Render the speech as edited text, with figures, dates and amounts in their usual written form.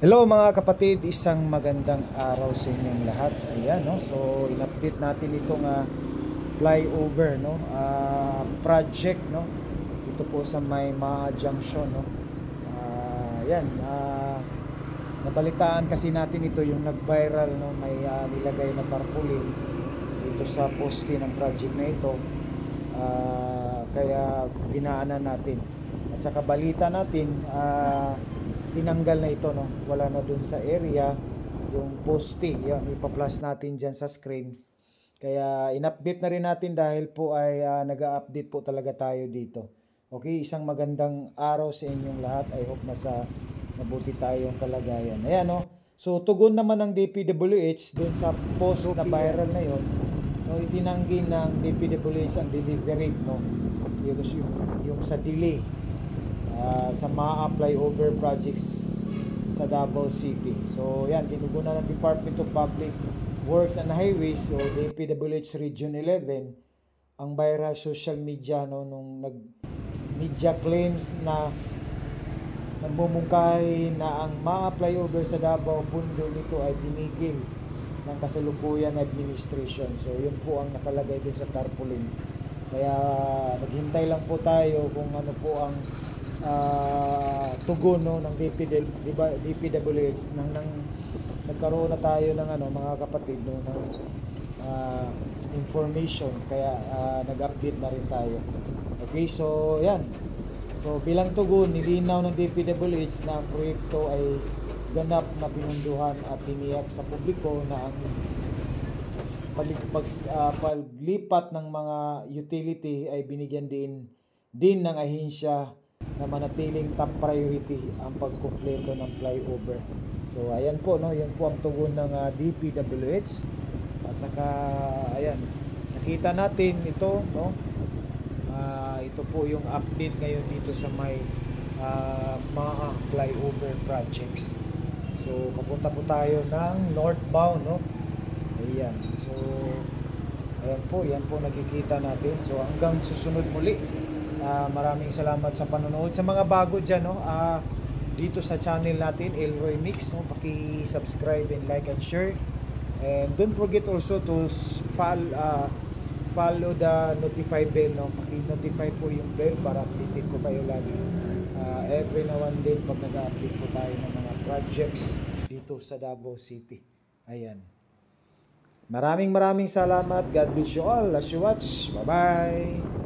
Hello mga kapatid, isang magandang araw sa inyong lahat. Ayan, no? So in-update natin itong flyover, no? Project, no? Ito po sa may Maa Junction, no? Ayan, nabalitaan kasi natin ito yung nag-viral, no? May nilagay na tarpaulin dito sa poste ng project na ito. Kaya dinaanan natin. At saka balita natin, tinanggal na ito, no? Wala na dun sa area yung poste. Yan, ipa-plus natin dyan sa screen. Kaya in-update na rin natin dahil po ay nag-update po talaga tayo dito. Okay, isang magandang araw sa inyong lahat. I hope nasa mabuti tayong kalagayan. Ayan, no? So tugon naman ng DPWH dun sa post na viral na yon, no, itinanggi ng DPWH ang delivery, no? Yung sa delay sa Maa flyover projects sa Davao City. So yan, tinugunan ng Department of Public Works and Highways o DPWH Region 11 ang viral social media, no, nung media claims na nagmumungkahi na ang Maa flyover sa Davao, pundo nito ay pinigil ng kasalukuyan administration. So yun po ang nakalagay dun sa tarpaulin. Kaya naghintay lang po tayo kung ano po ang tugon, no, ng DPWH nang nagkaroon na tayo ng mga kapatid, no, ng informations. Kaya nag-update na rin tayo. Okay, so yan. So bilang tugon, nilinaw ng DPWH na ang proyekto ay ganap na pinunduhan at tiniyak sa publiko na ang paglipat ng mga utility ay binigyan din ng ahensya na manatiling top priority ang pagkumpleto ng flyover. So ayan po, no, yan po ang tugon ng DPWH. At saka ayan, nakita natin ito, no. Ito po yung update ngayon dito sa may mga flyover projects. So papunta po tayo ng northbound, no. Ayan. So ayan po, yan po nakikita natin. So hanggang susunod muli. Maraming salamat sa panonood. Sa mga bago dyan, no, dito sa channel natin, Elroy Mix, no, paki-subscribe and like and share. And don't forget also to follow the notify bell, no. Paki-notify po yung bell para updated ko kayo lagi. Every now and then pag nag-update po tayo ng mga projects dito sa Davao City. Ayan. Maraming salamat. God bless you all as you watch. Bye-bye.